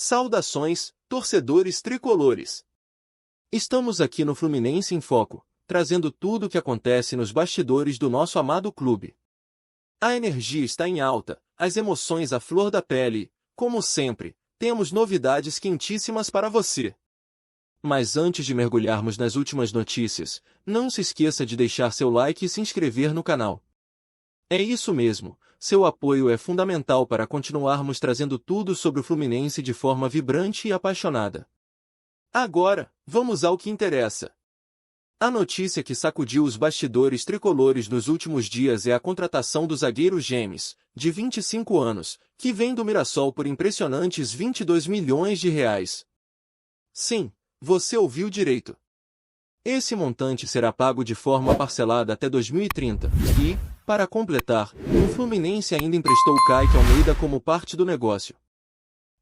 Saudações, torcedores tricolores! Estamos aqui no Fluminense em Foco, trazendo tudo o que acontece nos bastidores do nosso amado clube. A energia está em alta, as emoções à flor da pele e, como sempre, temos novidades quentíssimas para você. Mas antes de mergulharmos nas últimas notícias, não se esqueça de deixar seu like e se inscrever no canal. É isso mesmo, seu apoio é fundamental para continuarmos trazendo tudo sobre o Fluminense de forma vibrante e apaixonada. Agora, vamos ao que interessa. A notícia que sacudiu os bastidores tricolores nos últimos dias é a contratação do zagueiro James, de 25 anos, que vem do Mirassol por impressionantes 22 milhões de reais. Sim, você ouviu direito. Esse montante será pago de forma parcelada até 2030 e, para completar, o Fluminense ainda emprestou Kaique Almeida como parte do negócio.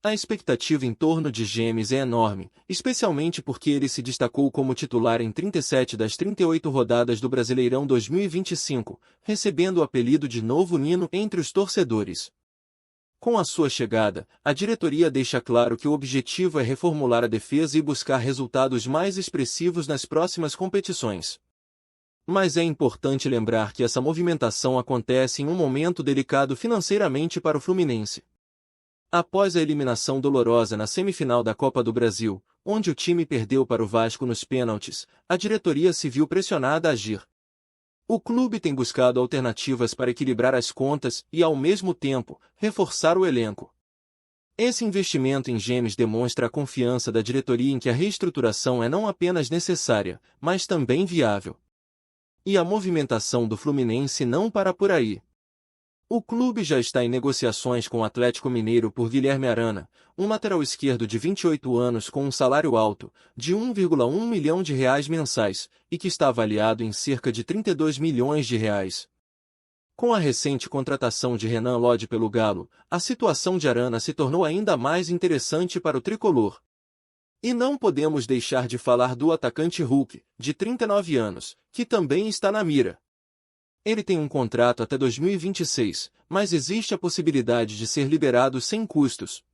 A expectativa em torno de James é enorme, especialmente porque ele se destacou como titular em 37 das 38 rodadas do Brasileirão 2025, recebendo o apelido de Novo Nino entre os torcedores. Com a sua chegada, a diretoria deixa claro que o objetivo é reformular a defesa e buscar resultados mais expressivos nas próximas competições. Mas é importante lembrar que essa movimentação acontece em um momento delicado financeiramente para o Fluminense. Após a eliminação dolorosa na semifinal da Copa do Brasil, onde o time perdeu para o Vasco nos pênaltis, a diretoria se viu pressionada a agir. O clube tem buscado alternativas para equilibrar as contas e, ao mesmo tempo, reforçar o elenco. Esse investimento em James demonstra a confiança da diretoria em que a reestruturação é não apenas necessária, mas também viável. E a movimentação do Fluminense não para por aí. O clube já está em negociações com o Atlético Mineiro por Guilherme Arana, um lateral esquerdo de 28 anos com um salário alto, de 1,1 milhão de reais mensais, e que está avaliado em cerca de 32 milhões de reais. Com a recente contratação de Renan Lodge pelo Galo, a situação de Arana se tornou ainda mais interessante para o tricolor. E não podemos deixar de falar do atacante Hulk, de 39 anos, que também está na mira. Ele tem um contrato até 2026, mas existe a possibilidade de ser liberado sem custos.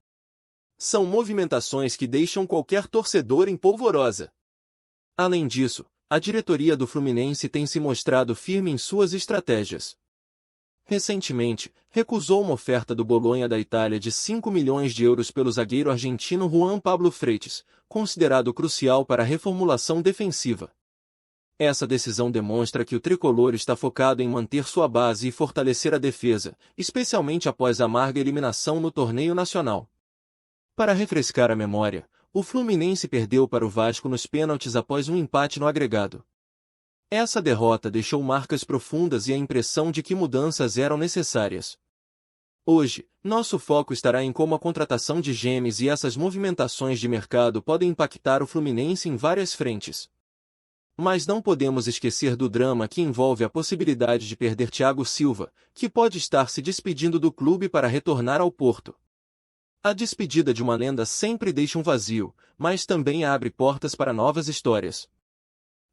São movimentações que deixam qualquer torcedor em polvorosa. Além disso, a diretoria do Fluminense tem se mostrado firme em suas estratégias. Recentemente, recusou uma oferta do Bolonha da Itália de 5 milhões de euros pelo zagueiro argentino Juan Pablo Freitas, considerado crucial para a reformulação defensiva. Essa decisão demonstra que o tricolor está focado em manter sua base e fortalecer a defesa, especialmente após a amarga eliminação no torneio nacional. Para refrescar a memória, o Fluminense perdeu para o Vasco nos pênaltis após um empate no agregado. Essa derrota deixou marcas profundas e a impressão de que mudanças eram necessárias. Hoje, nosso foco estará em como a contratação de James e essas movimentações de mercado podem impactar o Fluminense em várias frentes. Mas não podemos esquecer do drama que envolve a possibilidade de perder Thiago Silva, que pode estar se despedindo do clube para retornar ao Porto. A despedida de uma lenda sempre deixa um vazio, mas também abre portas para novas histórias.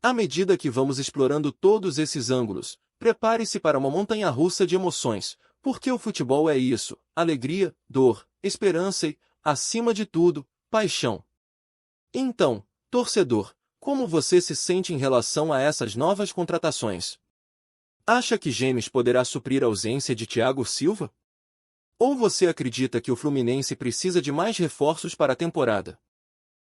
À medida que vamos explorando todos esses ângulos, prepare-se para uma montanha-russa de emoções, porque o futebol é isso: alegria, dor, esperança e, acima de tudo, paixão. Então, torcedor, como você se sente em relação a essas novas contratações? Acha que James poderá suprir a ausência de Thiago Silva? Ou você acredita que o Fluminense precisa de mais reforços para a temporada?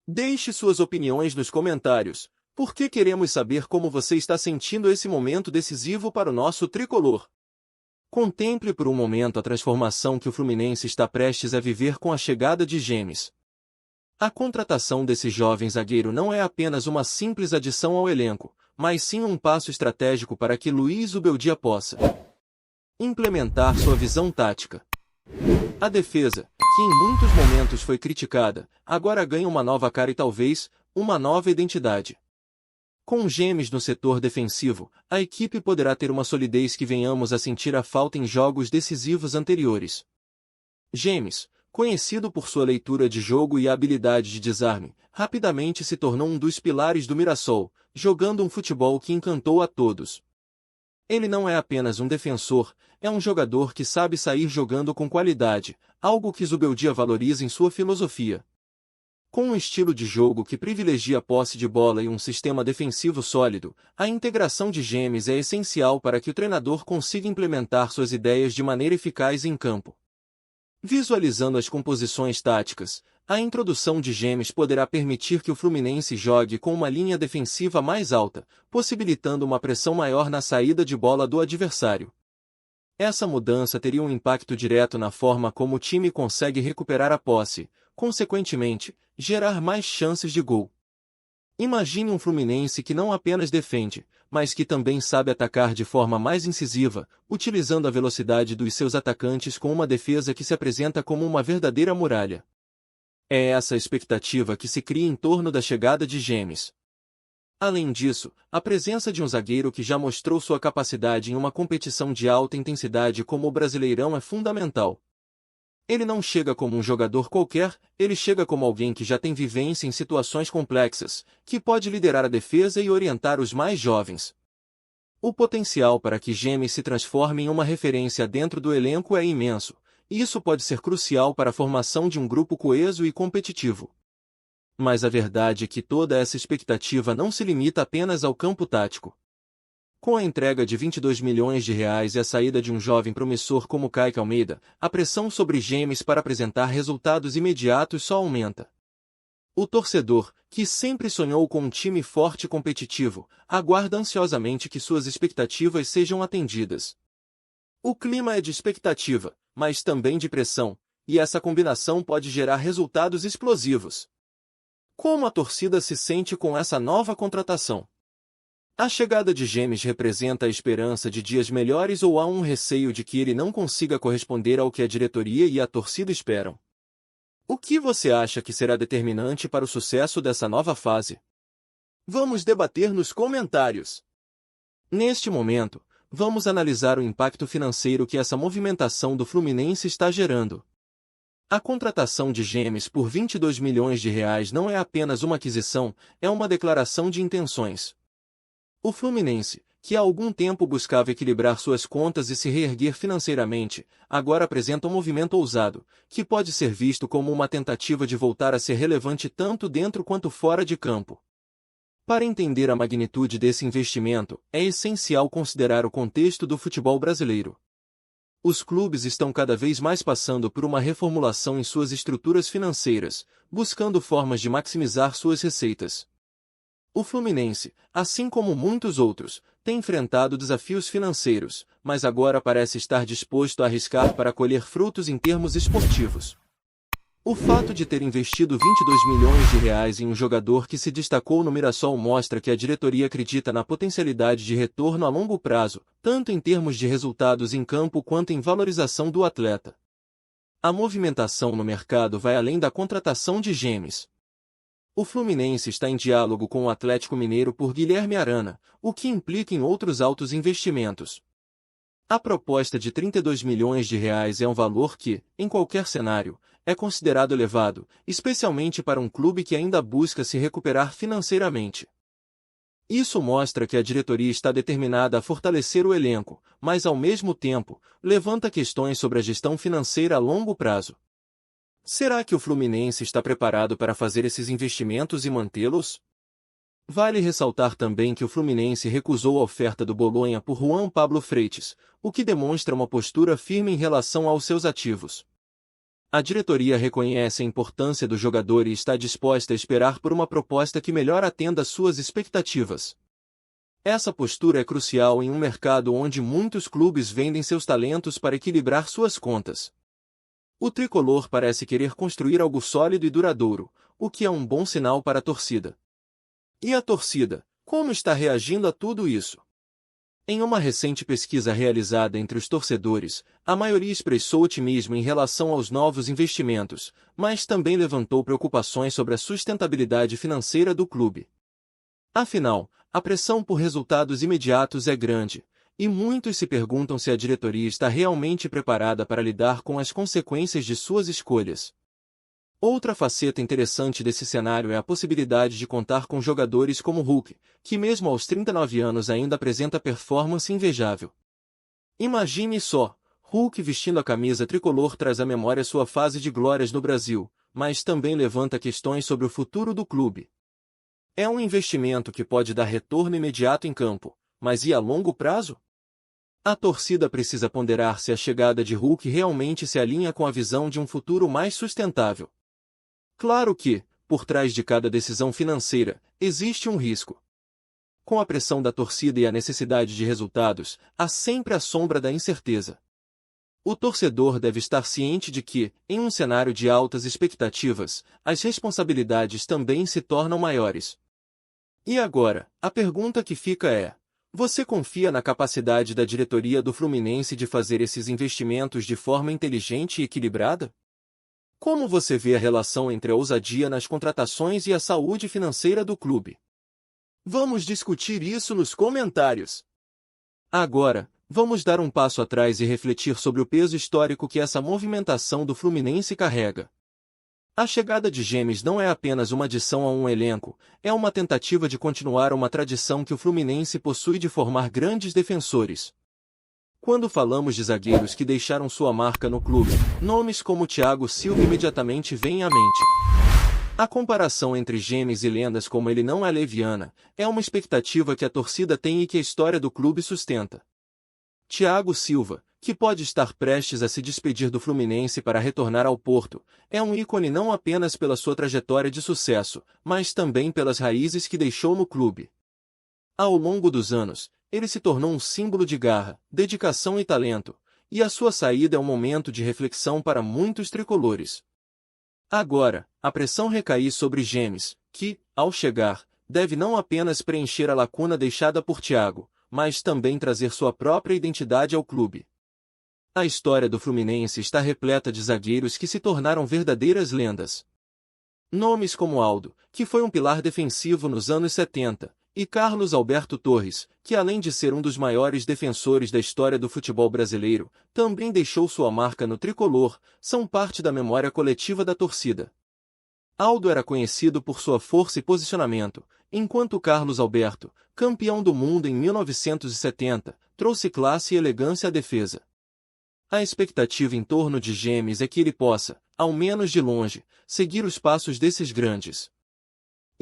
Deixe suas opiniões nos comentários, porque queremos saber como você está sentindo esse momento decisivo para o nosso tricolor. Contemple por um momento a transformação que o Fluminense está prestes a viver com a chegada de James. A contratação desse jovem zagueiro não é apenas uma simples adição ao elenco, mas sim um passo estratégico para que Luiz Ubeldia possa implementar sua visão tática. A defesa, que em muitos momentos foi criticada, agora ganha uma nova cara e talvez, uma nova identidade. Com James no setor defensivo, a equipe poderá ter uma solidez que venhamos a sentir a falta em jogos decisivos anteriores. James, conhecido por sua leitura de jogo e habilidade de desarme, rapidamente se tornou um dos pilares do Mirassol, jogando um futebol que encantou a todos. Ele não é apenas um defensor, é um jogador que sabe sair jogando com qualidade, algo que Zubeldia valoriza em sua filosofia. Com um estilo de jogo que privilegia a posse de bola e um sistema defensivo sólido, a integração de James é essencial para que o treinador consiga implementar suas ideias de maneira eficaz em campo. Visualizando as composições táticas, a introdução de James poderá permitir que o Fluminense jogue com uma linha defensiva mais alta, possibilitando uma pressão maior na saída de bola do adversário. Essa mudança teria um impacto direto na forma como o time consegue recuperar a posse, consequentemente, gerar mais chances de gol. Imagine um Fluminense que não apenas defende, mas que também sabe atacar de forma mais incisiva, utilizando a velocidade dos seus atacantes com uma defesa que se apresenta como uma verdadeira muralha. É essa a expectativa que se cria em torno da chegada de James. Além disso, a presença de um zagueiro que já mostrou sua capacidade em uma competição de alta intensidade como o Brasileirão é fundamental. Ele não chega como um jogador qualquer, ele chega como alguém que já tem vivência em situações complexas, que pode liderar a defesa e orientar os mais jovens. O potencial para que James se transforme em uma referência dentro do elenco é imenso, e isso pode ser crucial para a formação de um grupo coeso e competitivo. Mas a verdade é que toda essa expectativa não se limita apenas ao campo tático. Com a entrega de R$ 22 milhões e a saída de um jovem promissor como Kaique Almeida, a pressão sobre James para apresentar resultados imediatos só aumenta. O torcedor, que sempre sonhou com um time forte e competitivo, aguarda ansiosamente que suas expectativas sejam atendidas. O clima é de expectativa, mas também de pressão, e essa combinação pode gerar resultados explosivos. Como a torcida se sente com essa nova contratação? A chegada de James representa a esperança de dias melhores ou há um receio de que ele não consiga corresponder ao que a diretoria e a torcida esperam? O que você acha que será determinante para o sucesso dessa nova fase? Vamos debater nos comentários. Neste momento, vamos analisar o impacto financeiro que essa movimentação do Fluminense está gerando. A contratação de James por R$ 22 milhões não é apenas uma aquisição, é uma declaração de intenções. O Fluminense, que há algum tempo buscava equilibrar suas contas e se reerguer financeiramente, agora apresenta um movimento ousado, que pode ser visto como uma tentativa de voltar a ser relevante tanto dentro quanto fora de campo. Para entender a magnitude desse investimento, é essencial considerar o contexto do futebol brasileiro. Os clubes estão cada vez mais passando por uma reformulação em suas estruturas financeiras, buscando formas de maximizar suas receitas. O Fluminense, assim como muitos outros, tem enfrentado desafios financeiros, mas agora parece estar disposto a arriscar para colher frutos em termos esportivos. O fato de ter investido R$ 22 milhões em um jogador que se destacou no Mirassol mostra que a diretoria acredita na potencialidade de retorno a longo prazo, tanto em termos de resultados em campo quanto em valorização do atleta. A movimentação no mercado vai além da contratação de James. O Fluminense está em diálogo com o Atlético Mineiro por Guilherme Arana, o que implica em outros altos investimentos. A proposta de R$ 32 milhões é um valor que, em qualquer cenário, é considerado elevado, especialmente para um clube que ainda busca se recuperar financeiramente. Isso mostra que a diretoria está determinada a fortalecer o elenco, mas ao mesmo tempo, levanta questões sobre a gestão financeira a longo prazo. Será que o Fluminense está preparado para fazer esses investimentos e mantê-los? Vale ressaltar também que o Fluminense recusou a oferta do Bolonha por Juan Pablo Freitas, o que demonstra uma postura firme em relação aos seus ativos. A diretoria reconhece a importância do jogador e está disposta a esperar por uma proposta que melhor atenda às suas expectativas. Essa postura é crucial em um mercado onde muitos clubes vendem seus talentos para equilibrar suas contas. O tricolor parece querer construir algo sólido e duradouro, o que é um bom sinal para a torcida. E a torcida, como está reagindo a tudo isso? Em uma recente pesquisa realizada entre os torcedores, a maioria expressou otimismo em relação aos novos investimentos, mas também levantou preocupações sobre a sustentabilidade financeira do clube. Afinal, a pressão por resultados imediatos é grande, e muitos se perguntam se a diretoria está realmente preparada para lidar com as consequências de suas escolhas. Outra faceta interessante desse cenário é a possibilidade de contar com jogadores como Hulk, que mesmo aos 39 anos ainda apresenta performance invejável. Imagine só, Hulk vestindo a camisa tricolor traz à memória sua fase de glórias no Brasil, mas também levanta questões sobre o futuro do clube. É um investimento que pode dar retorno imediato em campo, mas e a longo prazo? A torcida precisa ponderar se a chegada de Hulk realmente se alinha com a visão de um futuro mais sustentável. Claro que, por trás de cada decisão financeira, existe um risco. Com a pressão da torcida e a necessidade de resultados, há sempre a sombra da incerteza. O torcedor deve estar ciente de que, em um cenário de altas expectativas, as responsabilidades também se tornam maiores. E agora, a pergunta que fica é: você confia na capacidade da diretoria do Fluminense de fazer esses investimentos de forma inteligente e equilibrada? Como você vê a relação entre a ousadia nas contratações e a saúde financeira do clube? Vamos discutir isso nos comentários. Agora, vamos dar um passo atrás e refletir sobre o peso histórico que essa movimentação do Fluminense carrega. A chegada de James não é apenas uma adição a um elenco, é uma tentativa de continuar uma tradição que o Fluminense possui de formar grandes defensores. Quando falamos de zagueiros que deixaram sua marca no clube, nomes como Thiago Silva imediatamente vêm à mente. A comparação entre James e lendas como ele não é leviana, é uma expectativa que a torcida tem e que a história do clube sustenta. Thiago Silva, que pode estar prestes a se despedir do Fluminense para retornar ao Porto, é um ícone não apenas pela sua trajetória de sucesso, mas também pelas raízes que deixou no clube. Ao longo dos anos, ele se tornou um símbolo de garra, dedicação e talento, e a sua saída é um momento de reflexão para muitos tricolores. Agora, a pressão recai sobre James, que, ao chegar, deve não apenas preencher a lacuna deixada por Thiago, mas também trazer sua própria identidade ao clube. A história do Fluminense está repleta de zagueiros que se tornaram verdadeiras lendas. Nomes como Aldo, que foi um pilar defensivo nos anos 70, e Carlos Alberto Torres, que além de ser um dos maiores defensores da história do futebol brasileiro, também deixou sua marca no tricolor, são parte da memória coletiva da torcida. Aldo era conhecido por sua força e posicionamento, enquanto Carlos Alberto, campeão do mundo em 1970, trouxe classe e elegância à defesa. A expectativa em torno de James é que ele possa, ao menos de longe, seguir os passos desses grandes.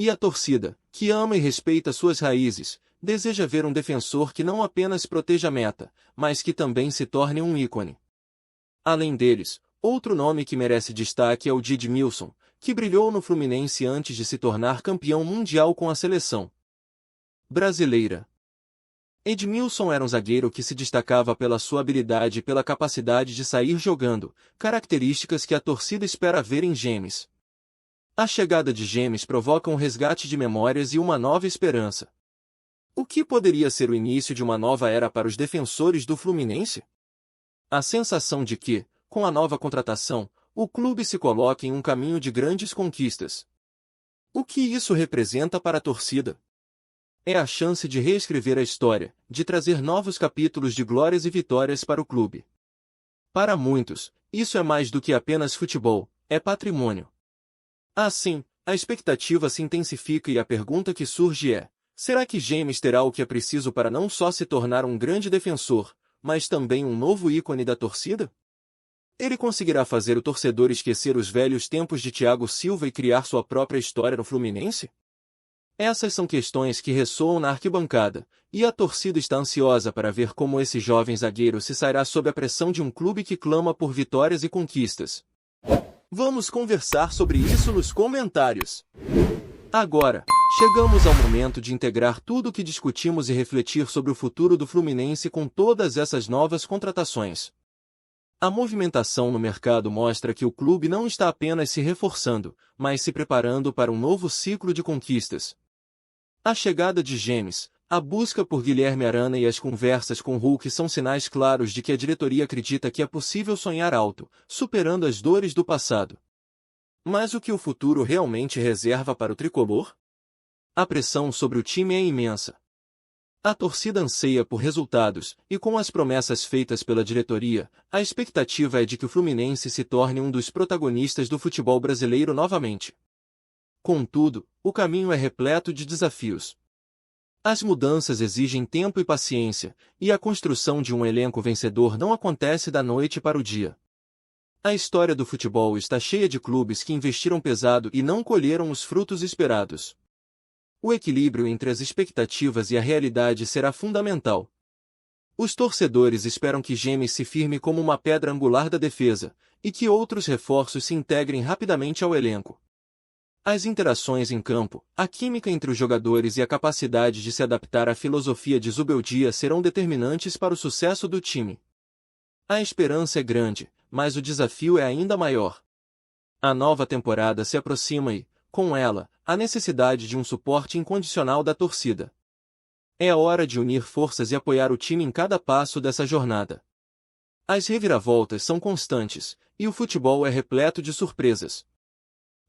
E a torcida, que ama e respeita suas raízes, deseja ver um defensor que não apenas proteja a meta, mas que também se torne um ícone. Além deles, outro nome que merece destaque é o de Edmilson, que brilhou no Fluminense antes de se tornar campeão mundial com a seleção brasileira. Edmilson era um zagueiro que se destacava pela sua habilidade e pela capacidade de sair jogando, características que a torcida espera ver em James. A chegada de James provoca um resgate de memórias e uma nova esperança. O que poderia ser o início de uma nova era para os defensores do Fluminense? A sensação de que, com a nova contratação, o clube se coloca em um caminho de grandes conquistas. O que isso representa para a torcida? É a chance de reescrever a história, de trazer novos capítulos de glórias e vitórias para o clube. Para muitos, isso é mais do que apenas futebol, é patrimônio. Assim, a expectativa se intensifica e a pergunta que surge é: será que James terá o que é preciso para não só se tornar um grande defensor, mas também um novo ícone da torcida? Ele conseguirá fazer o torcedor esquecer os velhos tempos de Thiago Silva e criar sua própria história no Fluminense? Essas são questões que ressoam na arquibancada, e a torcida está ansiosa para ver como esse jovem zagueiro se sairá sob a pressão de um clube que clama por vitórias e conquistas. Vamos conversar sobre isso nos comentários. Agora, chegamos ao momento de integrar tudo o que discutimos e refletir sobre o futuro do Fluminense com todas essas novas contratações. A movimentação no mercado mostra que o clube não está apenas se reforçando, mas se preparando para um novo ciclo de conquistas. A chegada de James, a busca por Guilherme Arana e as conversas com Hulk são sinais claros de que a diretoria acredita que é possível sonhar alto, superando as dores do passado. Mas o que o futuro realmente reserva para o tricolor? A pressão sobre o time é imensa. A torcida anseia por resultados, e com as promessas feitas pela diretoria, a expectativa é de que o Fluminense se torne um dos protagonistas do futebol brasileiro novamente. Contudo, o caminho é repleto de desafios. As mudanças exigem tempo e paciência, e a construção de um elenco vencedor não acontece da noite para o dia. A história do futebol está cheia de clubes que investiram pesado e não colheram os frutos esperados. O equilíbrio entre as expectativas e a realidade será fundamental. Os torcedores esperam que James se firme como uma pedra angular da defesa, e que outros reforços se integrem rapidamente ao elenco. As interações em campo, a química entre os jogadores e a capacidade de se adaptar à filosofia de Zubeldia serão determinantes para o sucesso do time. A esperança é grande, mas o desafio é ainda maior. A nova temporada se aproxima e, com ela, a necessidade de um suporte incondicional da torcida. É a hora de unir forças e apoiar o time em cada passo dessa jornada. As reviravoltas são constantes, e o futebol é repleto de surpresas.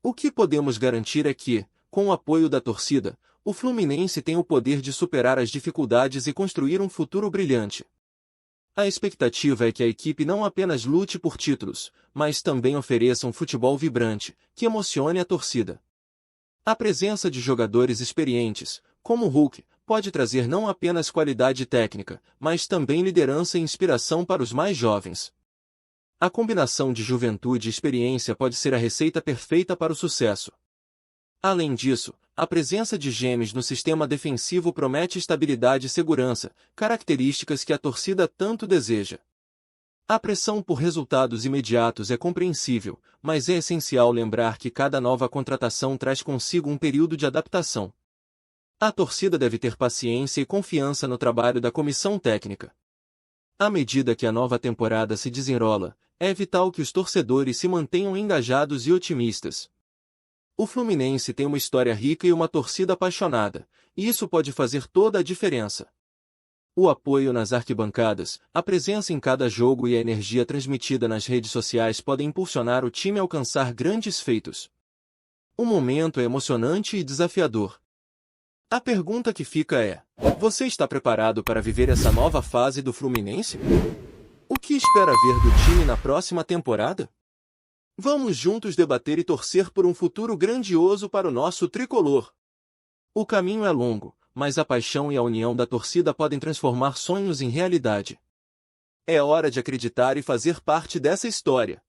O que podemos garantir é que, com o apoio da torcida, o Fluminense tem o poder de superar as dificuldades e construir um futuro brilhante. A expectativa é que a equipe não apenas lute por títulos, mas também ofereça um futebol vibrante, que emocione a torcida. A presença de jogadores experientes, como o Hulk, pode trazer não apenas qualidade técnica, mas também liderança e inspiração para os mais jovens. A combinação de juventude e experiência pode ser a receita perfeita para o sucesso. Além disso, a presença de James no sistema defensivo promete estabilidade e segurança, características que a torcida tanto deseja. A pressão por resultados imediatos é compreensível, mas é essencial lembrar que cada nova contratação traz consigo um período de adaptação. A torcida deve ter paciência e confiança no trabalho da comissão técnica. À medida que a nova temporada se desenrola, é vital que os torcedores se mantenham engajados e otimistas. O Fluminense tem uma história rica e uma torcida apaixonada, e isso pode fazer toda a diferença. O apoio nas arquibancadas, a presença em cada jogo e a energia transmitida nas redes sociais podem impulsionar o time a alcançar grandes feitos. O momento é emocionante e desafiador. A pergunta que fica é: você está preparado para viver essa nova fase do Fluminense? O que espera ver do time na próxima temporada? Vamos juntos debater e torcer por um futuro grandioso para o nosso tricolor. O caminho é longo, mas a paixão e a união da torcida podem transformar sonhos em realidade. É hora de acreditar e fazer parte dessa história.